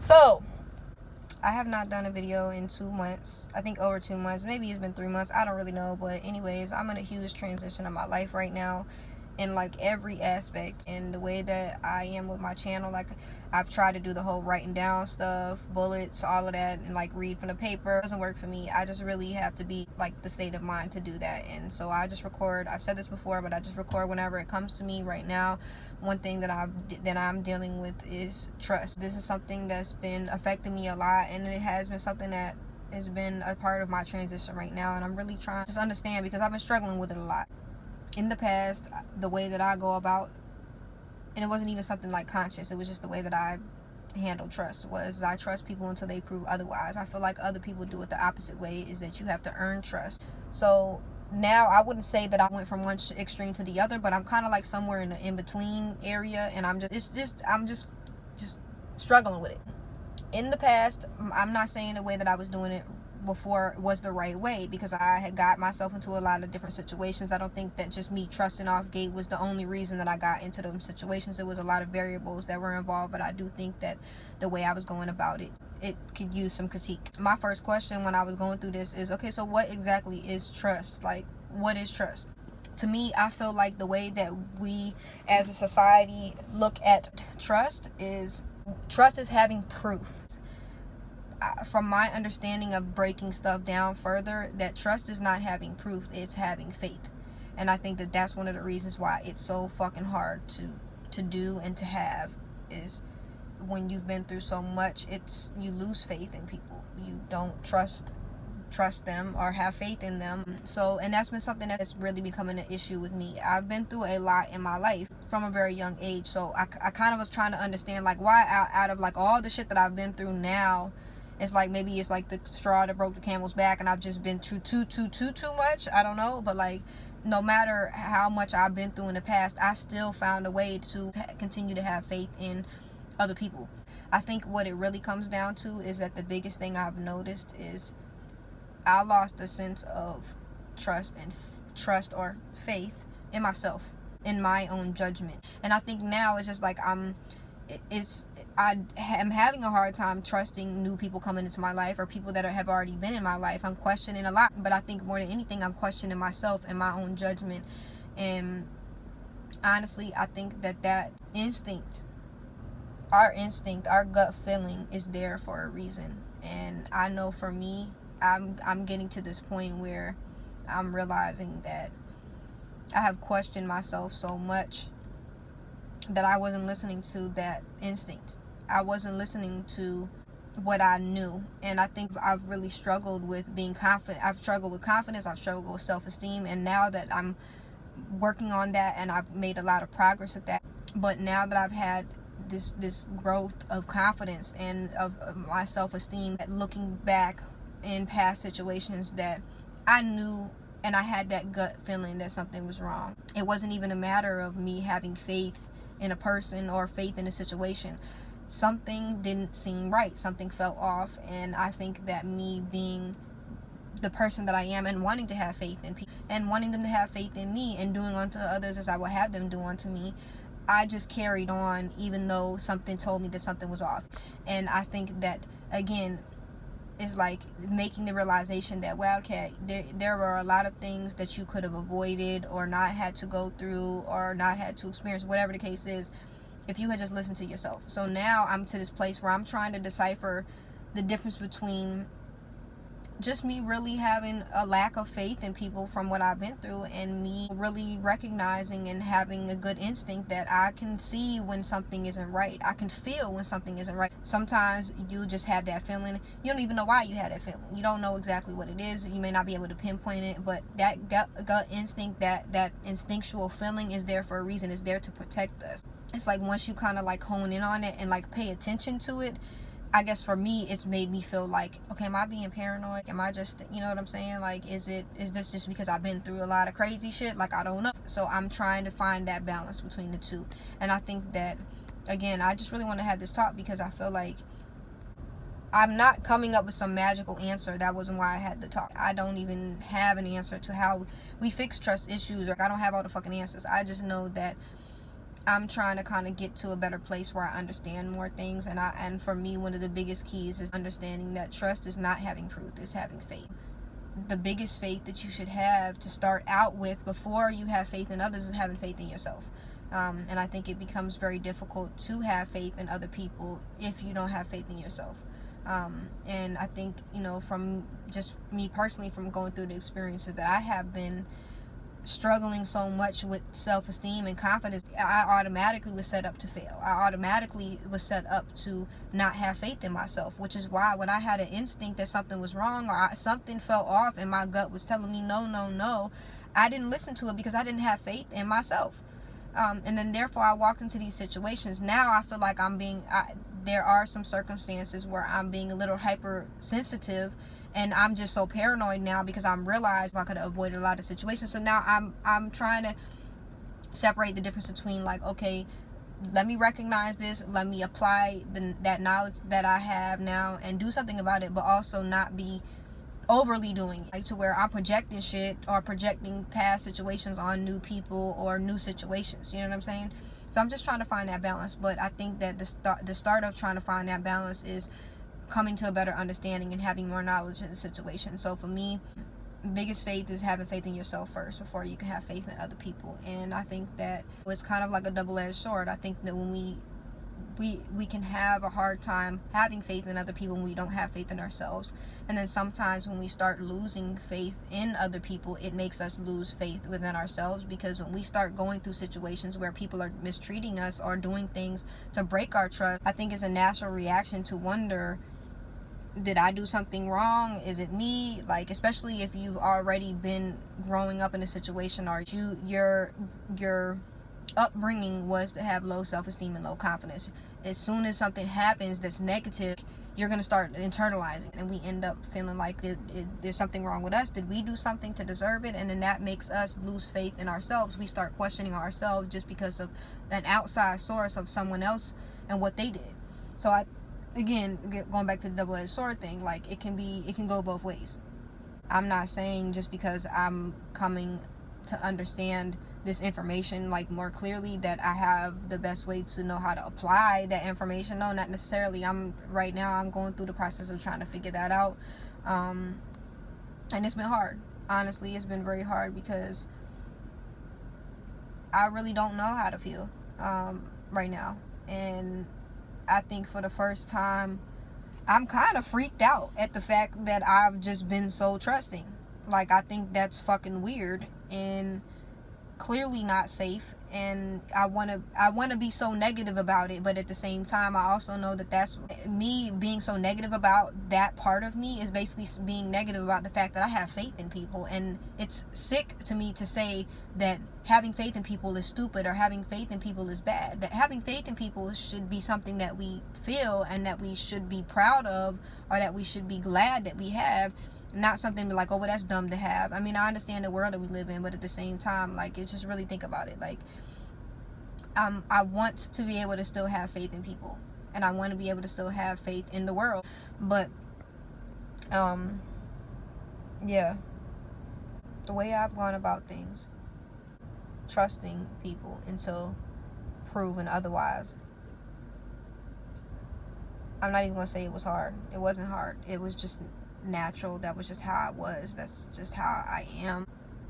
So, I have not done a video in 2 months. I think over 2 months. Maybe it's been 3 months. I don't really know. But anyways, I'm in a huge transition in my life right now, in like every aspect. And the way that I am with my channel, like I've tried to do the whole writing down stuff, bullets, all of that, and like read from the paper. It doesn't work for me. I just really have to be like the state of mind to do that. And so I just record. I've said this before, but I just record whenever it comes to me. Right now, one thing that I'm dealing with is trust. This is something that's been affecting me a lot, and it has been something that has been a part of my transition right now. And I'm really trying to just understand, because I've been struggling with it a lot in the past. The way that I go about, and it wasn't even something like conscious, it was just the way that I handle trust, was I trust people until they prove otherwise. I feel like other people do it the opposite way, is that you have to earn trust. So now I wouldn't say that I went from one extreme to the other, but I'm kind of like somewhere in the in-between area, and I'm just struggling with it. In the past, I'm not saying the way that I was doing it before was the right way, because I had got myself into a lot of different situations. I don't think that just me trusting off gate was the only reason that I got into those situations. It was a lot of variables that were involved, but I do think that the way I was going about it, it could use some critique. My first question when I was going through this is, okay, so what exactly is trust? Like, what is trust? To me, I feel like the way that we as a society look at trust is having proof. From my understanding of breaking stuff down further, that trust is not having proof, it's having faith. And I think that that's one of the reasons why it's so fucking hard to do and to have, is when you've been through so much, you lose faith in people. You don't trust them or have faith in them. So, and that's been something that's really becoming an issue with me. I've been through a lot in my life from a very young age, so I kind of was trying to understand, like, why out of like all the shit that I've been through now, it's like maybe it's like the straw that broke the camel's back, and I've just been through too much. I don't know, but like, no matter how much I've been through in the past, I still found a way to continue to have faith in other people. I think what it really comes down to is that the biggest thing I've noticed is I lost a sense of trust or faith in myself, in my own judgment. And I think now it's just like I am having a hard time trusting new people coming into my life, or people that have already been in my life. I'm questioning a lot, but I think more than anything, I'm questioning myself and my own judgment. And honestly, I think that instinct, our gut feeling is there for a reason. And I know for me, I'm getting to this point where I'm realizing that I have questioned myself so much that I wasn't listening to that instinct. I wasn't listening to what I knew. And I think I've really struggled with being confident. I've struggled with confidence. I've struggled with self-esteem. And now that I'm working on that, and I've made a lot of progress with that, but now that I've had this growth of confidence and of my self-esteem, looking back in past situations, that I knew, and I had that gut feeling that something was wrong. It wasn't even a matter of me having faith in a person or faith in a situation. Something didn't seem right. Something felt off. And I think that me being the person that I am, and wanting to have faith in people, and wanting them to have faith in me, and doing unto others as I would have them do unto me, I just carried on even though something told me that something was off. And I think that, again, is like making the realization that, well, okay, there were a lot of things that you could have avoided, or not had to go through, or not had to experience, whatever the case is, if you had just listened to yourself. So now I'm to this place where I'm trying to decipher the difference between just me really having a lack of faith in people from what I've been through, and me really recognizing and having a good instinct that I can see when something isn't right. I can feel when something isn't right. Sometimes you just have that feeling. You don't even know why you had that feeling. You don't know exactly what it is. You may not be able to pinpoint it, but that gut instinct, that instinctual feeling is there for a reason. It's there to protect us. It's like once you kind of like hone in on it and like pay attention to it, I guess for me, it's made me feel like, okay, am I being paranoid? Am I just, you know what I'm saying? Like, is this just because I've been through a lot of crazy shit? Like, I don't know. So I'm trying to find that balance between the two. And I think that, again, I just really want to have this talk because I feel like I'm not coming up with some magical answer. That wasn't why I had the talk. I don't even have an answer to how we fix trust issues, or I don't have all the fucking answers. I just know that I'm trying to kind of get to a better place where I understand more things. And for me, one of the biggest keys is understanding that trust is not having proof, it's having faith. The biggest faith that you should have to start out with before you have faith in others is having faith in yourself. And I think it becomes very difficult to have faith in other people if you don't have faith in yourself. And I think, from just me personally, from going through the experiences that I have been struggling so much with self-esteem and confidence, I automatically was set up to fail. I automatically was set up to not have faith in myself, which is why when I had an instinct that something was wrong or something felt off and my gut was telling me no, no, no, I didn't listen to it because I didn't have faith in myself. And then therefore I walked into these situations. Now I feel like there are some circumstances where I'm being a little hypersensitive, and I'm just so paranoid now because I'm realized I could have avoided a lot of situations. So now I'm trying to separate the difference between, like, okay, let me recognize this, let me apply that knowledge that I have now and do something about it, but also not be overly doing it, like to where I'm projecting shit or projecting past situations on new people or new situations. You know what I'm saying? So I'm just trying to find that balance. But I think that the start of trying to find that balance is coming to a better understanding and having more knowledge of the situation. So for me, biggest faith is having faith in yourself first before you can have faith in other people. And I think that it's kind of like a double-edged sword. I think that when we can have a hard time having faith in other people when we don't have faith in ourselves. And then sometimes when we start losing faith in other people, it makes us lose faith within ourselves, because when we start going through situations where people are mistreating us or doing things to break our trust, I think it's a natural reaction to wonder, did I do something wrong? Is it me? Like, especially if you've already been growing up in a situation, or your upbringing was to have low self-esteem and low confidence. As soon as something happens that's negative, you're going to start internalizing, and we end up feeling like there's something wrong with us. Did we do something to deserve it? And then that makes us lose faith in ourselves. We start questioning ourselves just because of an outside source of someone else and what they did. So again, going back to the double-edged sword thing, like, it can go both ways. I'm not saying just because I'm coming to understand this information like more clearly that I have the best way to know how to apply that information. No, not necessarily. Right now I'm going through the process of trying to figure that out, and it's been hard. Honestly, it's been very hard because I really don't know how to feel right now. And I think for the first time I'm kind of freaked out at the fact that I've just been so trusting. Like, I think that's fucking weird and clearly not safe, and I want to be so negative about it, but at the same time I also know that that's me being so negative about that part of me is basically being negative about the fact that I have faith in people. And it's sick to me to say that having faith in people is stupid or having faith in people is bad. That having faith in people should be something that we feel and that we should be proud of, or that we should be glad that we have. Not something like, oh, well, that's dumb to have. I mean, I understand the world that we live in, but at the same time, like, it's just really think about it. Like, I want to be able to still have faith in people, and I want to be able to still have faith in the world. But, yeah, the way I've gone about things, trusting people until proven otherwise. I'm not even going to say it was hard. It wasn't hard. It was just natural. That was just how I was. That's just how I am.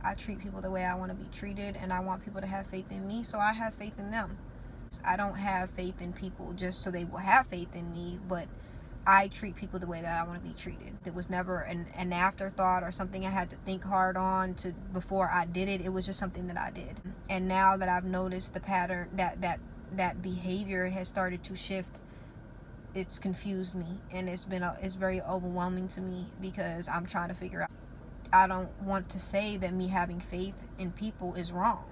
I treat people the way I want to be treated, and I want people to have faith in me, so I have faith in them. I don't have faith in people just so they will have faith in me, but I treat people the way that I want to be treated. It was never an afterthought or something I had to think hard on before I did it. It was just something that I did. And now that I've noticed the pattern, that behavior has started to shift, it's confused me, and it's very overwhelming to me, because I'm trying to figure out. I don't want to say that me having faith in people is wrong,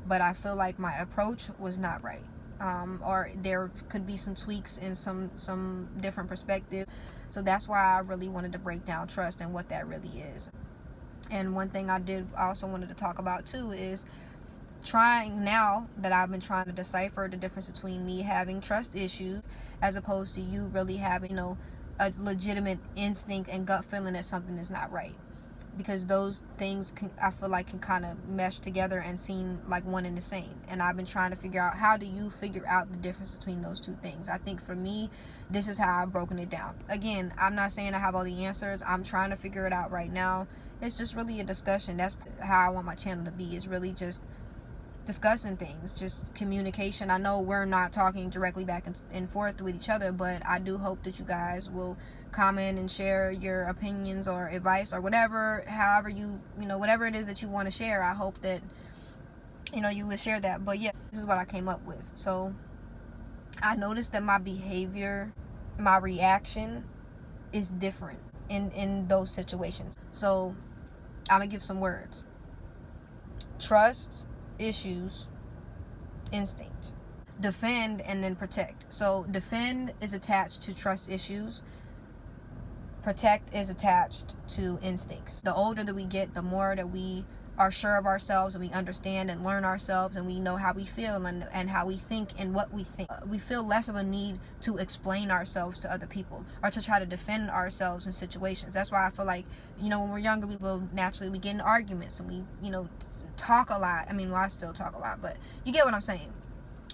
but I feel like my approach was not right, or there could be some tweaks and some different perspective. So that's why I really wanted to break down trust and what that really is. And one thing I also wanted to talk about too is trying, now that I've been trying to decipher the difference between me having trust issues as opposed to you really having, a legitimate instinct and gut feeling that something is not right. because those things can, I feel like, can kind of mesh together and seem like one and the same. And I've been trying to figure out, how do you figure out the difference between those two things? I think for me, this is how I've broken it down. Again, I'm not saying I have all the answers. I'm trying to figure it out right now. It's just really a discussion. That's how I want my channel to be, is really just discussing things, just communication. I know we're not talking directly back and forth with each other, but I do hope that you guys will comment and share your opinions or advice or whatever, however you know, whatever it is that you want to share. I hope that, you know, you would share that. But yeah, this is what I came up with. So I noticed that my behavior, my reaction is different in those situations. So I'm gonna give some words: trust issues, instinct. Defend and then protect. So defend is attached to trust issues. Protect is attached to instincts. The older that we get, the more that we are sure of ourselves, and we understand and learn ourselves, and we know how we feel and how we think and what we think. We feel less of a need to explain ourselves to other people or to try to defend ourselves in situations. That's why I feel like, you know, when we're younger, we will naturally, we get in arguments and we, you know, talk a lot. I mean, well, I still talk a lot, but you get what I'm saying.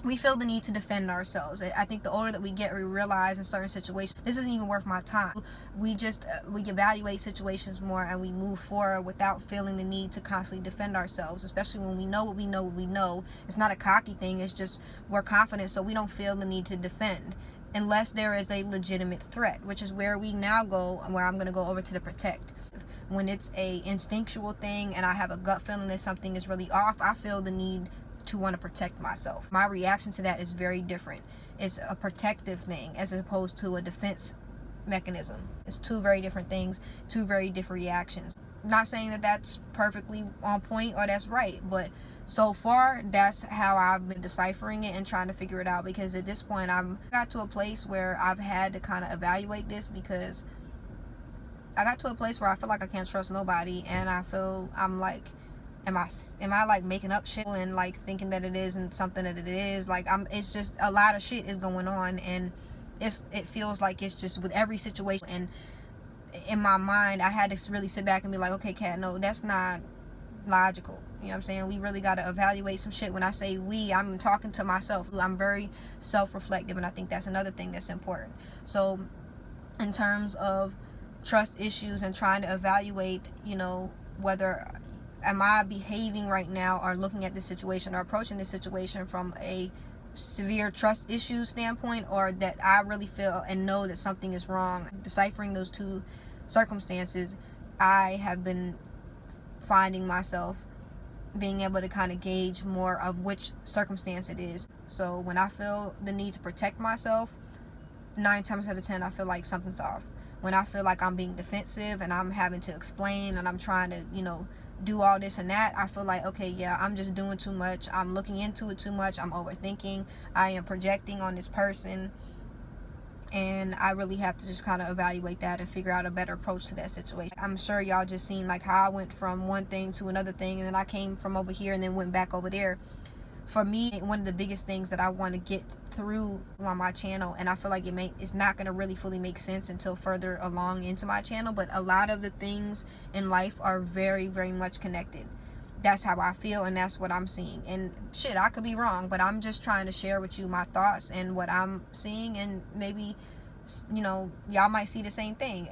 We feel the need to defend ourselves. I think the older that we get, we realize in certain situations, this isn't even worth my time. We just, we evaluate situations more, and we move forward without feeling the need to constantly defend ourselves, especially when we know what we know what we know. It's not a cocky thing. It's just we're confident, so we don't feel the need to defend unless there is a legitimate threat, which is where we now go, and where I'm going to go over to the protect. When it's a instinctual thing and I have a gut feeling that something is really off, I feel the need to want to protect myself. My reaction to that is very different. It's a protective thing as opposed to a defense mechanism. It's two very different things, two very different reactions. Not saying that that's perfectly on point or that's right, but so far that's how I've been deciphering it and trying to figure it out, because at this point I've got to a place where I've had to kind of evaluate this, because I got to a place where I feel like I can't trust nobody, and I feel I'm like, am I like making up shit and like thinking that it isn't something that it is? Like, it's just a lot of shit is going on, and it feels like it's just with every situation. And in my mind, I had to really sit back and be like, okay, Kat, no, that's not logical. You know what I'm saying? We really got to evaluate some shit. When I say we, I'm talking to myself. I'm very self-reflective, and I think that's another thing that's important. So in terms of trust issues and trying to evaluate, you know, whether am I behaving right now or looking at this situation or approaching this situation from a severe trust issue standpoint, or that I really feel and know that something is wrong. Deciphering those two circumstances, I have been finding myself being able to kind of gauge more of which circumstance it is. So when I feel the need to protect myself, 9 times out of 10 I feel like something's off. When I feel like I'm being defensive and I'm having to explain and I'm trying to, you know, do all this and that, I feel like, okay, yeah, I'm just doing too much. I'm looking into it too much. I'm overthinking. I am projecting on this person. And I really have to just kind of evaluate that and figure out a better approach to that situation. I'm sure y'all just seen like how I went from one thing to another thing, and then I came from over here and then went back over there. For me, one of the biggest things that I want to get through on my channel, and I feel like it's not going to really fully make sense until further along into my channel, but a lot of the things in life are very, very much connected. That's how I feel, and that's what I'm seeing. And shit, I could be wrong, but I'm just trying to share with you my thoughts and what I'm seeing, and maybe, you know, y'all might see the same thing.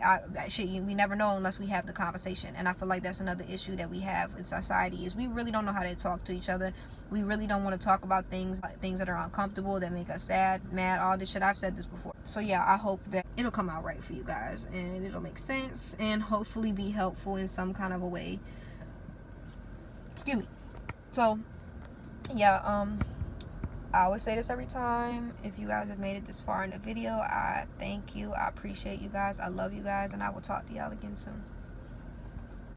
We never know unless we have the conversation. And I feel like that's another issue that we have in society, is we really don't know how to talk to each other. We really don't want to talk about things that are uncomfortable, that make us sad, mad, all this shit. I've said this before. So yeah, I hope that it'll come out right for you guys, and it'll make sense and hopefully be helpful in some kind of a way. Excuse me. So yeah, I always say this every time. If you guys have made it this far in the video, I thank you. I appreciate you guys. I love you guys, and I will talk to y'all again soon.